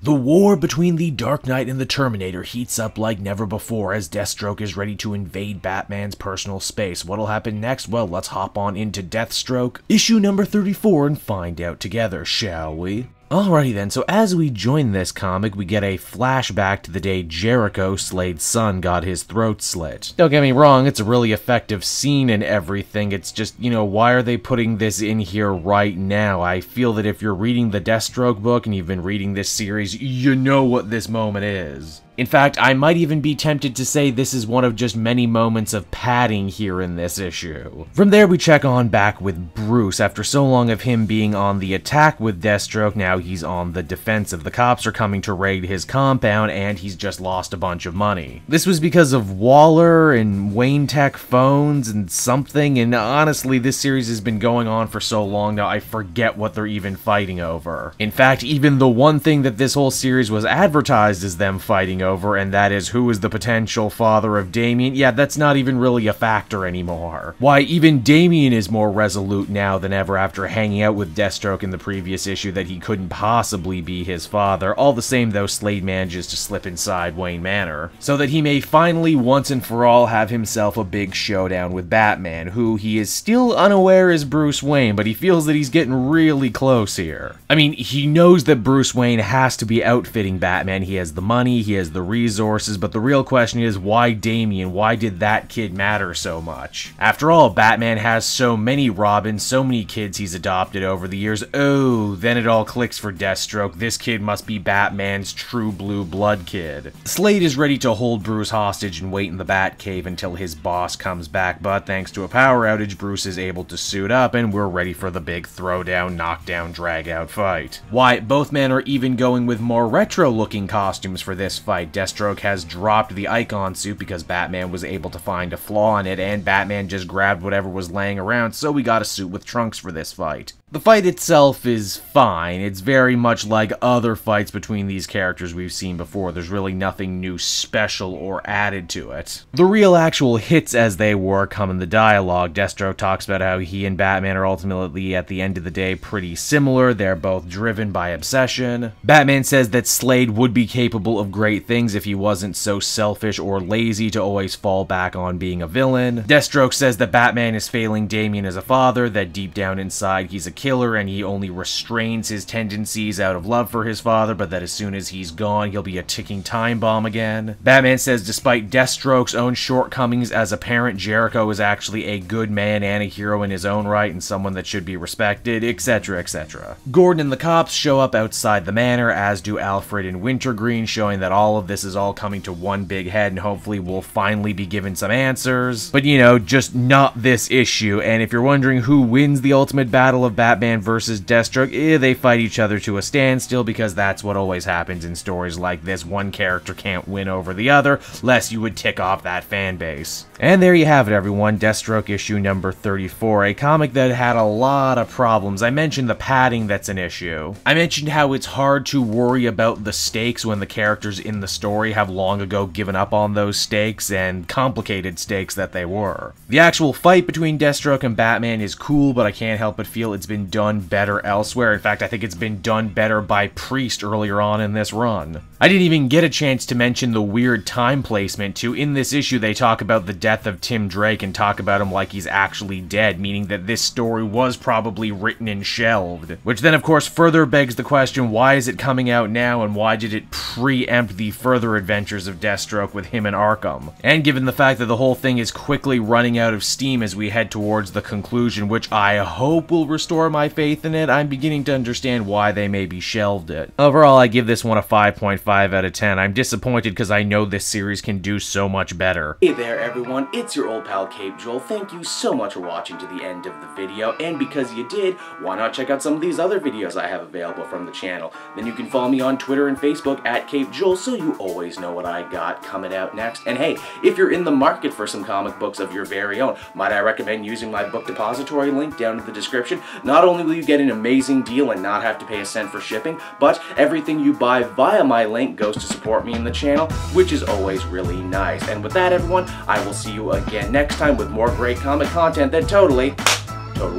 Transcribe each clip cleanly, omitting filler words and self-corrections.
The war between the Dark Knight and the Terminator heats up like never before as Deathstroke is ready to invade Batman's personal space. What'll happen next? Well, let's hop on into Deathstroke, issue number 34, and find out together, shall we? Alrighty then, so as we join this comic, we get a flashback to the day Jericho, Slade's son, got his throat slit. Don't get me wrong, it's a really effective scene and everything, it's just, why are they putting this in here right now? I feel that if you're reading the Deathstroke book and you've been reading this series, you know what this moment is. In fact, I might even be tempted to say this is one of just many moments of padding here in this issue. From there, we check on back with Bruce. After so long of him being on the attack with Deathstroke, now he's on the defensive. The cops are coming to raid his compound, and he's just lost a bunch of money. This was because of Waller and Wayne Tech phones and something, and honestly, this series has been going on for so long now, I forget what they're even fighting over. In fact, even the one thing that this whole series was advertised as them fighting over, and that is who is the potential father of Damian, yeah, that's not even really a factor anymore. Why, even Damian is more resolute now than ever after hanging out with Deathstroke in the previous issue that he couldn't possibly be his father. All the same though, Slade manages to slip inside Wayne Manor, so that he may finally once and for all have himself a big showdown with Batman, who he is still unaware is Bruce Wayne, but he feels that he's getting really close here. I mean, he knows that Bruce Wayne has to be outfitting Batman, he has the money, he has the resources, but the real question is, why Damian? Why did that kid matter so much? After all, Batman has so many Robins, so many kids he's adopted over the years. Oh, then it all clicks for Deathstroke. This kid must be Batman's true blue blood kid. Slade is ready to hold Bruce hostage and wait in the Batcave until his boss comes back, but thanks to a power outage, Bruce is able to suit up, and we're ready for the big throwdown, knockdown, drag-out fight. Why, both men are even going with more retro-looking costumes for this fight. Deathstroke has dropped the Icon suit because Batman was able to find a flaw in it, and Batman just grabbed whatever was laying around, so we got a suit with trunks for this fight. The fight itself is fine. It's very much like other fights between these characters we've seen before. There's really nothing new special or added to it. The real actual hits as they were come in the dialogue. Deathstroke talks about how he and Batman are ultimately, at the end of the day, pretty similar. They're both driven by obsession. Batman says that Slade would be capable of great things if he wasn't so selfish or lazy to always fall back on being a villain. Deathstroke says that Batman is failing Damian as a father, that deep down inside he's a killer and he only restrains his tendencies out of love for his father, but that as soon as he's gone, he'll be a ticking time bomb again. Batman says despite Deathstroke's own shortcomings as a parent, Jericho is actually a good man and a hero in his own right and someone that should be respected, etc, etc. Gordon and the cops show up outside the manor, as do Alfred and Wintergreen, showing that all of this is all coming to one big head and hopefully we'll finally be given some answers. But just not this issue, and if you're wondering who wins the ultimate battle of Batman versus Deathstroke, they fight each other to a standstill because that's what always happens in stories like this. One character can't win over the other, lest you would tick off that fan base. And there you have it, everyone. Deathstroke issue number 34, a comic that had a lot of problems. I mentioned the padding that's an issue. I mentioned how it's hard to worry about the stakes when the characters in the story have long ago given up on those stakes, and complicated stakes that they were. The actual fight between Deathstroke and Batman is cool, but I can't help but feel it's been done better elsewhere. In fact, I think it's been done better by Priest earlier on in this run. I didn't even get a chance to mention the weird time placement too. In this issue, they talk about the death of Tim Drake and talk about him like he's actually dead, meaning that this story was probably written and shelved. Which then, of course, further begs the question, why is it coming out now, and why did it preempt the further adventures of Deathstroke with him in Arkham? And given the fact that the whole thing is quickly running out of steam as we head towards the conclusion, which I hope will restore my faith in it, I'm beginning to understand why they maybe shelved it. Overall, I give this one a 5.5 out of 10. I'm disappointed because I know this series can do so much better. Hey there everyone, it's your old pal Cape Joel. Thank you so much for watching to the end of the video, and because you did, why not check out some of these other videos I have available from the channel. Then you can follow me on Twitter and Facebook at Cape Joel, so you always know what I got coming out next. And hey, if you're in the market for some comic books of your very own, might I recommend using my book depository link down in the description. Not only will you get an amazing deal and not have to pay a cent for shipping, but everything you buy via my link goes to support me in the channel, which is always really nice. And with that, everyone, I will see you again next time with more great comic content that totally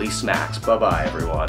smacks. Bye-bye, everyone.